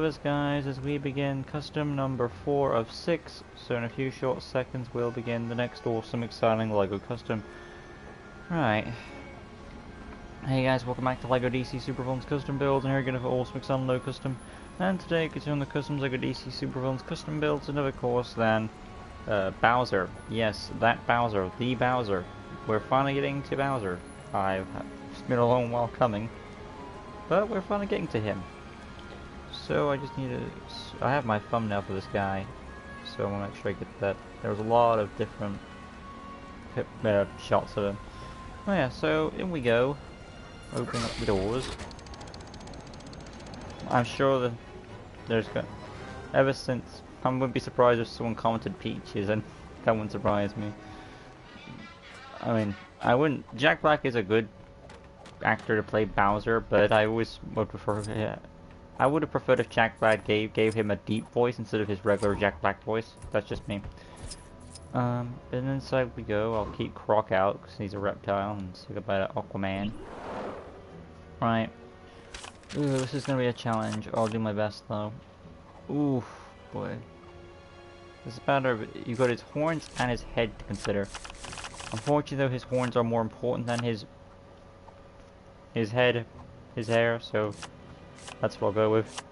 with us, guys, as we begin custom number 4 of 6. So in a few short seconds we'll begin the next awesome, exciting LEGO custom. Right. Hey guys, welcome back to LEGO DC Supervillains Custom Builds, and here again for awesome, exciting LEGO custom. And today, continuing the customs LEGO DC Supervillains Custom Builds, and of course then Bowser. Yes, that Bowser, the Bowser. We're finally getting to Bowser. It's been a long while coming, but we're finally getting to him. So I just need to... I have my thumbnail for this guy, so I want to make sure I get that. There's a lot of different shots of him. Oh yeah, so in we go. Opening up the doors. I'm sure that there's ever since... I wouldn't be surprised if someone commented Peaches, and that wouldn't surprise me. I mean, I wouldn't... Jack Black is a good actor to play Bowser, but I always would prefer... I would have preferred if Jack Black gave him a deep voice instead of his regular Jack Black voice. That's just me. And inside we go. I'll keep Croc out because he's a reptile and say goodbye to Aquaman. Right. Ooh, this is gonna be a challenge. I'll do my best though. Oof, boy. This is better. You've got his horns and his head to consider. Unfortunately, though, his horns are more important than his head, his hair. So that's what I'll go with.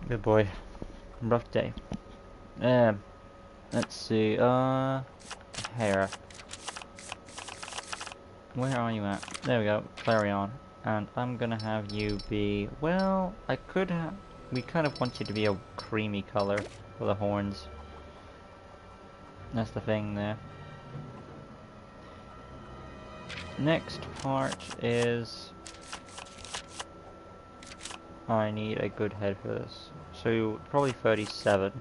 Good boy. Rough day. Let's see. Hair. Where are you at? There we go. Clarion. And I'm gonna have you be... Well, I could have... We kind of want you to be a creamy color for the horns. That's the thing there. Next part is... I need a good head for this. So, probably 37.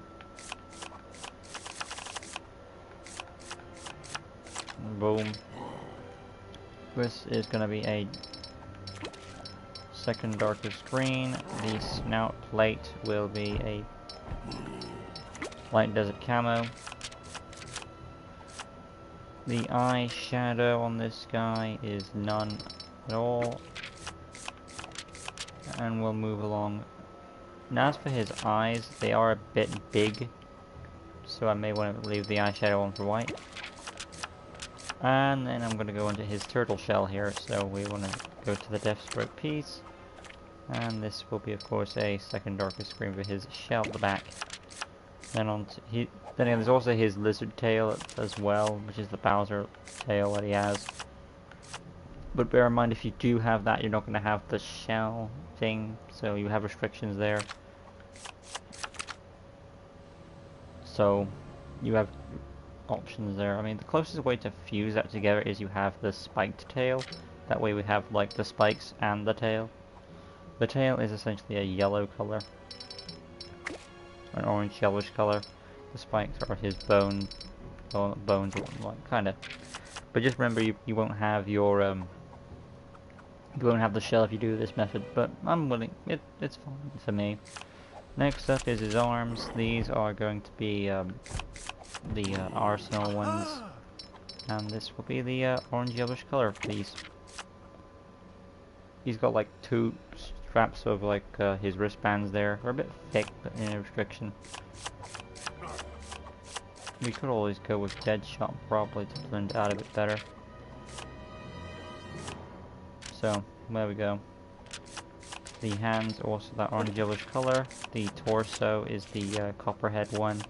Boom. This is going to be a second darkest green. The snout plate will be a light desert camo. The eye shadow on this guy is none at all. And we'll move along. Now as for his eyes, they are a bit big, so I may want to leave the eyeshadow on for white. And then I'm going to go into his turtle shell here, so we want to go to the Deathstroke piece. And this will be, of course, a second darkest green for his shell at the back. Then then there's also his lizard tail as well, which is the Bowser tail that he has. But bear in mind, if you do have that, you're not going to have the shell thing, so you have restrictions there. So you have options there. I mean, the closest way to fuse that together is you have the spiked tail. That way we have like the spikes and the tail. The tail is essentially a yellow color, an orange yellowish color. The spikes are his bones, like kind of. But just remember, you won't have your you won't have the shell if you do this method. But I'm willing. It's fine for me. Next up is his arms. These are going to be the Arsenal ones, and this will be the orange yellowish color of these. He's got like 2 straps of like his wristbands there. They're a bit thick, but in a restriction. We could always go with Deadshot probably to blend out a bit better. So there we go. The hands also that orange yellowish color. The torso is the copperhead one.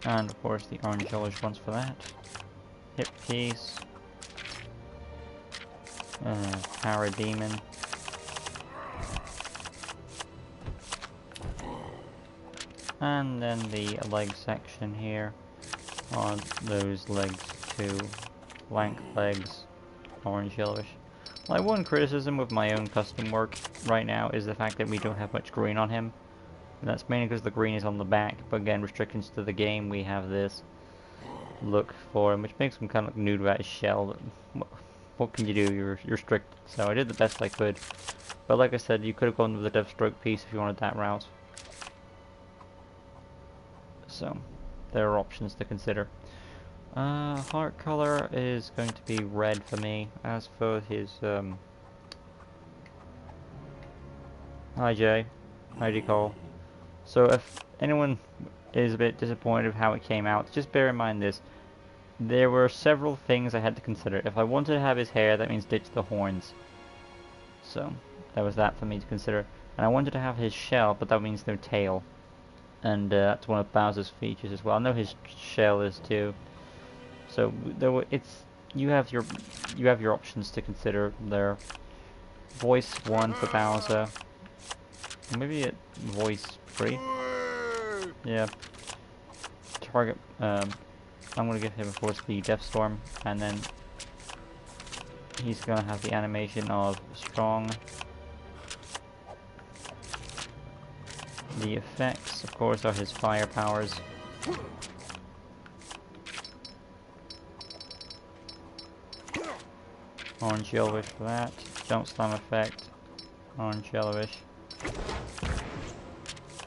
And of course the orange yellowish ones for that. Hip piece. Parademon. And then the leg section here on those legs too. Lank legs, orange yellowish. Like, one criticism with my own custom work right now is the fact that we don't have much green on him. And that's mainly because the green is on the back, but again, restrictions to the game, we have this look for him, which makes him kind of like nude about his shell. What can you do? You're strict. So I did the best I could. But like I said, you could have gone with the Deathstroke piece if you wanted that route. So there are options to consider. Heart color is going to be red for me. As for his, hi Jay, how do you call? So if anyone is a bit disappointed with how it came out, just bear in mind this. There were several things I had to consider. If I wanted to have his hair, that means ditch the horns. So, that was that for me to consider. And I wanted to have his shell, but that means no tail. And that's one of Bowser's features as well. I know his shell is too. So you have your options to consider there. Voice 1 for Bowser. Maybe it voice 3. Yeah. Target. I'm gonna give him, of course, the Death Storm, and then he's gonna have the animation of strong. The effects, of course, are his fire powers. Orange Yellowish for that. Jump Slam effect. Orange Yellowish.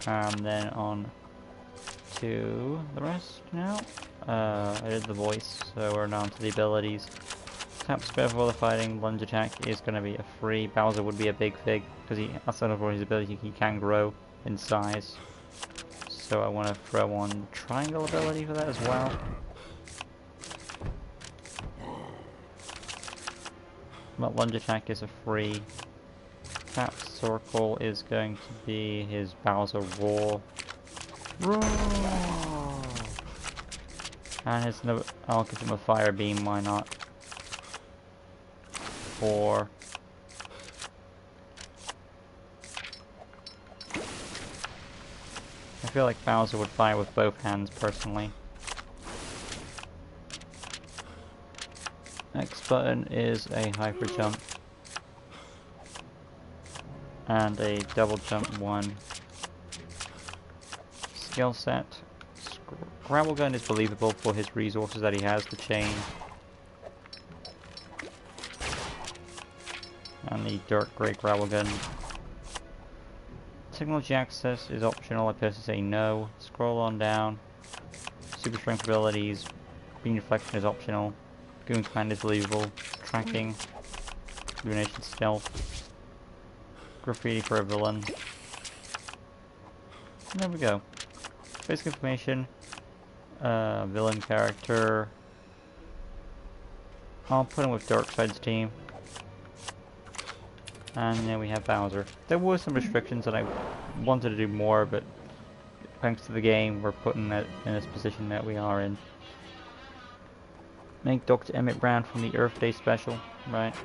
And then on to the rest now. I did the voice, so we're down to the abilities. Tap square for the fighting. Lunge attack is going to be a free. Bowser would be a big fig, because outside of his ability, he can grow in size. So I want to throw on triangle ability for that as well. But lunge attack is a free. Tap circle is going to be his Bowser roar. Roar! And his I'll give him a fire beam, why not? 4. I feel like Bowser would fire with both hands personally. Next button is a hyper jump. And a double jump 1. Skill set. Gravel Gun is believable for his resources that he has, the chain. And the Dark Grey Gravel Gun. Technology access is optional, I personally say no. Scroll on down. Super strength abilities. Beam deflection is optional. Goon command is believable. Tracking. Illumination stealth. Graffiti for a villain. And there we go. Basic information. Villain character. I'll put him with Darkside's team. And then we have Bowser. There were some restrictions that I wanted to do more, but thanks to the game, we're putting it in this position that we are in. Make Dr. Emmett Brown from the Earth Day special, right?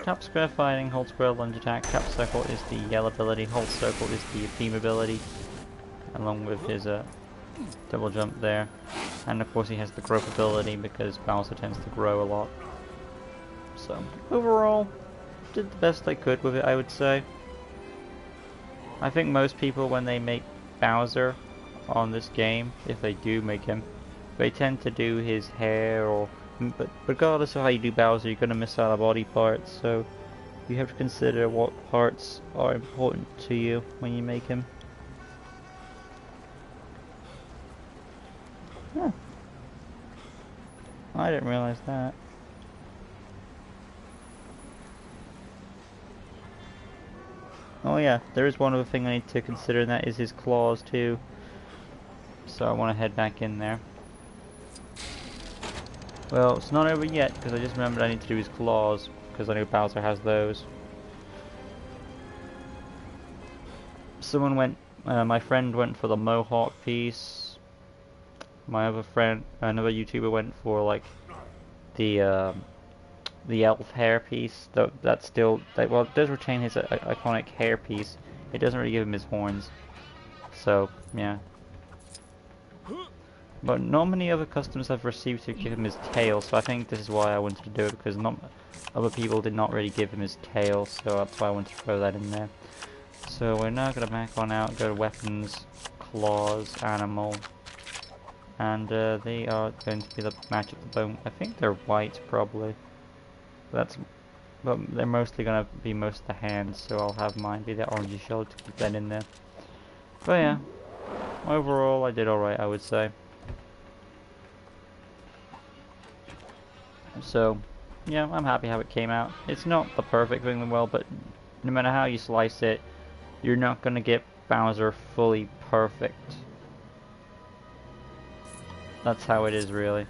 Tap square fighting, hold square lunge attack, tap circle is the yell ability, hold circle is the beam ability, along with his double jump there. And of course he has the growth ability because Bowser tends to grow a lot. So, overall, did the best I could with it, I would say. I think most people, when they make Bowser on this game, if they do make him, they tend to do his hair or... But regardless of how you do Bowser, you're going to miss out on body parts, so you have to consider what parts are important to you when you make him. Huh. I didn't realize that. Oh yeah, there is one other thing I need to consider, and that is his claws too. So I want to head back in there. Well, it's not over yet, because I just remembered I need to do his claws, because I know Bowser has those. Someone went, my friend went for the Mohawk piece. My other friend, another YouTuber went for like the elf hair piece. That's still, well, it does retain his iconic hair piece. It doesn't really give him his horns. So, yeah. But not many other customs have received to give him his tail, so I think this is why I wanted to do it, because other people did not really give him his tail, so that's why I wanted to throw that in there. So we're now going to back on out, go to weapons, claws, animal, and they are going to be the match of the bone. I think they're white, probably. That's but they're mostly gonna be most of the hands, so I'll have mine be the orangey shell to keep that in there. But yeah, overall I did alright, I would say. So, yeah, I'm happy how it came out. It's not the perfect thing in the world, but no matter how you slice it, you're not gonna get Bowser fully perfect. That's how it is, really.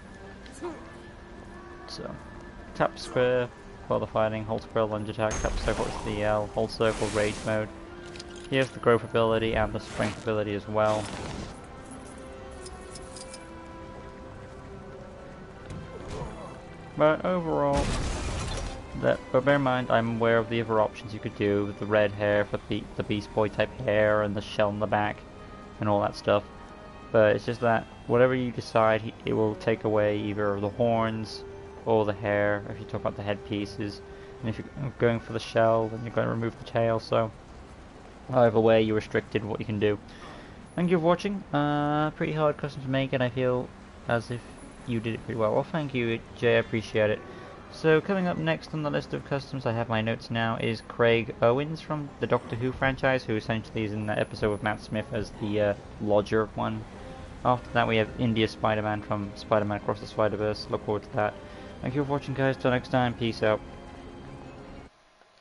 So, tap square while the fighting, hold square lunge attack, tap circle is the L, hold circle rage mode. Here's the growth ability and the strength ability as well. But overall, but bear in mind, I'm aware of the other options you could do with the red hair for the Beast Boy type hair and the shell in the back and all that stuff. But it's just that whatever you decide, it will take away either the horns or the hair if you talk about the head pieces. And if you're going for the shell, then you're going to remove the tail. So either way, you're restricted what you can do. Thank you for watching. Pretty hard custom to make, and I feel as if you did it pretty well. Well, thank you, Jay. I appreciate it. So coming up next on the list of customs, I have my notes now, is Craig Owens from the Doctor Who franchise, who essentially is in that episode with Matt Smith as the lodger one. After that we have India Spider-Man from Spider-Man Across the Spider-Verse. Look forward to that. Thank you for watching, guys. Till next time, peace out.